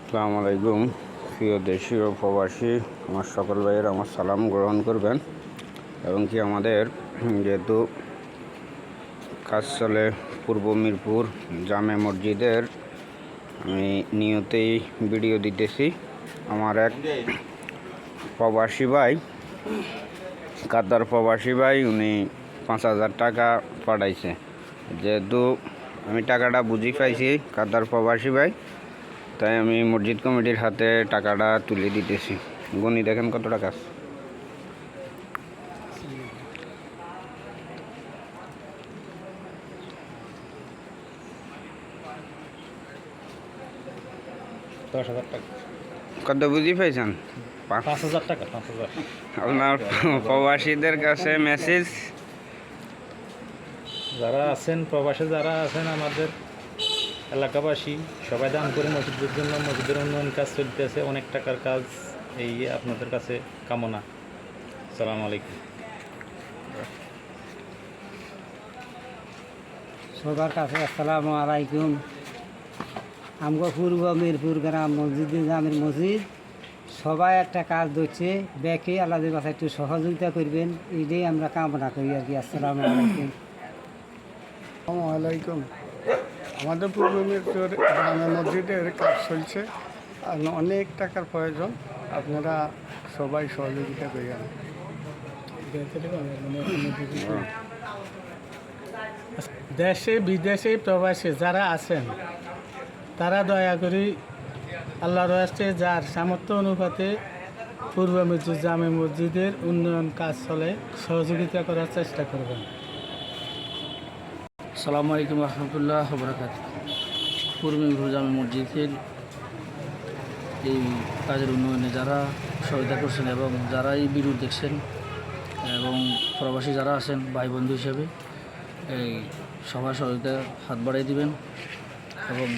আসসালামু আলাইকুম। প্রিয় দেশি ও প্রবাসী আমার সকল ভাইয়ের আমার সালাম গ্রহণ করবেন এবং কি আমাদের যেহেতু কাজ চলে পূর্ব মিরপুর জামে মসজিদের, আমি নিয়তেই ভিডিও দিতেছি। আমার এক প্রবাসী ভাই, কাতার প্রবাসী ভাই, উনি 5,000 টাকা পাঠাইছে। যেহেতু আমি টাকাটা বুঝি পাইছি কাতার প্রবাসী ভাই, তাই আমি মসজিদ কমিটির হাতে টাকাটা তুলে দিতেছি। গণি দেখেন কত টাকা। 10,000 টাকা। কত বুঝি পাইছেন? 5,000 টাকা। 5,000। আপনার প্রবাসীদের কাছে মেসেজ, যারা আছেন প্রবাসে, যারা আছেন আমাদের এলাকাবাসী, সবাই দান করে মসজিদের জন্য। মসজিদের উন্নয়ন কাজ চলতেছে, অনেক টাকার কাজ। এই আপনাদের কাছে কামনা। আসসালামু আলাইকুম। সবার কাছে আসসালামু আলাইকুম। আমগো পূর্ব মিরপুর গ্রাম মসজিদে জামের মসজিদ সবাই একটা কাজ ধরছে, ব্যাকে আল্লাহদের কাছে একটু সহযোগিতা করবেন, এইটাই আমরা কামনা করি আর কি। আসসালামু আলাইকুম। আসসালামু আলাইকুম। আমাদের পূর্ব মিরপুর জামে মসজিদের কাজ চলছে আর অনেক টাকার প্রয়োজন, আপনারা সবাই সহযোগিতা করেন। দেশে বিদেশে প্রবাসী যারা আছেন তারা দয়া করে আল্লাহর রাস্তে যার সামর্থ্য অনুপাতে পূর্ব মিরপুর জামে মসজিদের উন্নয়ন কাজ চলে সহযোগিতা করার চেষ্টা করবেন। আসসালামু আলাইকুম রহমতুল্লাহ বরকাত। পূর্ব মিরপুর জামে মসজিদের এই কাজের উন্নয়নে যারা সহায়তা করছেন এবং যারা এই ভিডিও দেখছেন এবং প্রবাসী যারা আছেন ভাই বন্ধু হিসেবে, এই সবার সহায়তা হাত বাড়িয়ে দিবেন এবং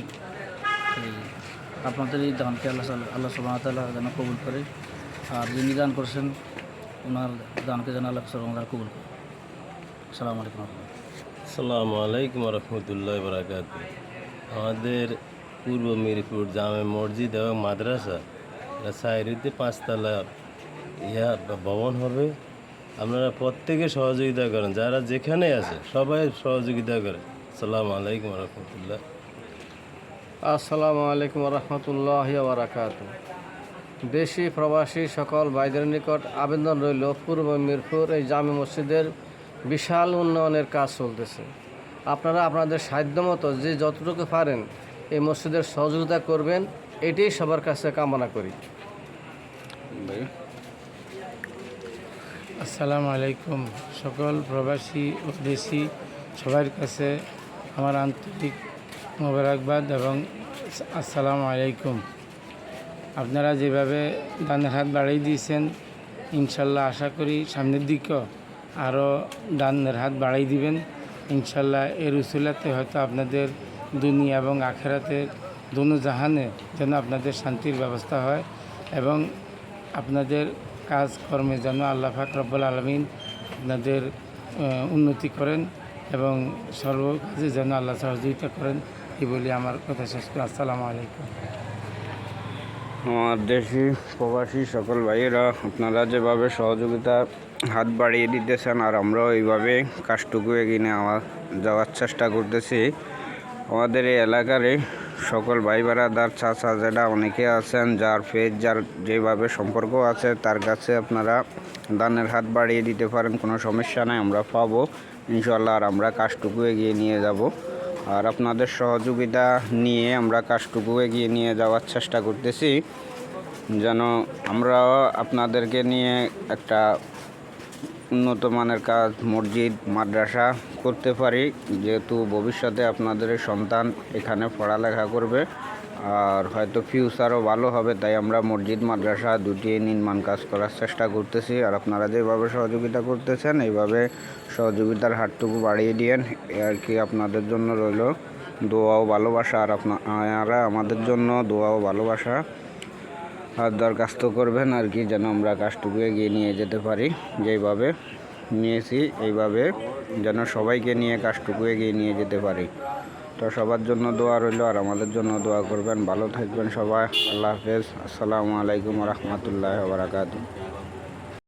এই আপনাদের এই দানকে আল্লাহ সুবহানাহু ওয়া তাআলা যেন কবুল করে, আর যিনি দান করছেন ওনার দানকে যেন আল্লাহ সুবহানাহু ওয়া তাআলা কবুল করে। আসসালামু আলাইকুম। আসসালামু আলাইকুম রহমতুল্লাহ বরকাত। আমাদের পূর্ব মিরপুর জামে মসজিদ এবং মাদ্রাসা সাইরিতে 5তলা ভবন হবে। আপনারা প্রত্যেকে সহযোগিতা করেন, যারা যেখানে আছে সবাই সহযোগিতা করেন। আসসালামু আলাইকুম রহমতুল্লাহ। আসসালামু আলাইকুম রহমতুল্লাহ বারাকাত। দেশি প্রবাসী সকল ভাইদের নিকট আবেদন রইল, পূর্ব মিরপুর এই জামে মসজিদের বিশাল উন্নয়নের কাজ চলতেছে। আপনারা আপনাদের সাধ্যমতো যে যতটুকু পারেন এই মসজিদের সহযোগিতা করবেন, এটাই সবার কাছে কামনা করি। আসসালামু আলাইকুম। সকল প্রবাসী ও দেশি সবার কাছে আমার আন্তরিক মোবারকবাদ এবং আসসালামু আলাইকুম। আপনারা যেভাবে দানের হাত বাড়িয়ে দিয়েছেন, ইনশাল্লাহ আশা করি সামনের দিকেও আরও দানের হাত বাড়াই দিবেন ইনশাল্লাহ। এর উসিলাতে হয়তো আপনাদের দুনিয়া এবং আখেরাতের দোনো জাহানে যেন আপনাদের শান্তির ব্যবস্থা হয় এবং আপনাদের কাজকর্মে যেন আল্লাহ পাক রব্বুল আলামিন আপনাদের উন্নতি করেন এবং সর্ব কাজে যেন আল্লাহ সহযোগিতা করেন, এই বলে আমার কথা শেষ করি। আসসালামু আলাইকুম। আমার দেশি প্রবাসী সকল ভাইয়েরা, আপনারা যেভাবে সহযোগিতা হাত বাড়িয়ে দিতেছেন আর আমরাও এইভাবে কাজটুকু এগিয়ে যাওয়ার চেষ্টা করতেছি। আমাদের এই এলাকার সকল ভাই বেড়াদার চাচা যেটা অনেকে আছেন, যার ফেজ যার যেভাবে সম্পর্ক আছে, তার কাছে আপনারা দানের হাত বাড়িয়ে দিতে পারেন, কোনো সমস্যা নাই, আমরা পাবো ইনশাল্লাহ। আর আমরা কাজটুকু এগিয়ে নিয়ে যাব, আর আপনাদের সহযোগিতা নিয়ে আমরা কাজটুকু এগিয়ে নিয়ে যাওয়ার চেষ্টা করতেছি, যেন আমরাও আপনাদেরকে নিয়ে একটা উন্নত মানের কাজ মসজিদ মাদ্রাসা করতে পারি। যেহেতু ভবিষ্যতে আপনাদের সন্তান এখানে পড়ালেখা করবে আর হয়তো ফিউচারও ভালো হবে, তাই আমরা মসজিদ মাদ্রাসা দুটি নির্মাণ কাজ করার চেষ্টা করতেছি। আর আপনারা যেভাবে সহযোগিতা করতেছেন এইভাবে সহযোগিতার হাতটুকু বাড়িয়ে দিয়েন, আর কি আপনাদের জন্য রইল দোয়া ও ভালোবাসা। আর আপনারা আমাদের জন্য দোয়া ও ভালোবাসা আর দরখাস্ত করবেন আর কি, যেন আমরা কাজটুকু এগিয়ে নিয়ে যেতে পারি। যেইভাবে নিয়েছি এইভাবে যেন সবাইকে নিয়ে কাজটুকু এগিয়ে নিয়ে যেতে পারি। তো সবার জন্য দোয়া রইল আর আমাদের জন্য দোয়া করবেন। ভালো থাকবেন সবাই। আল্লাহ হাফেজ। আসসালামু আলাইকুম রহমতুল্লাহ বারাকাতুহু।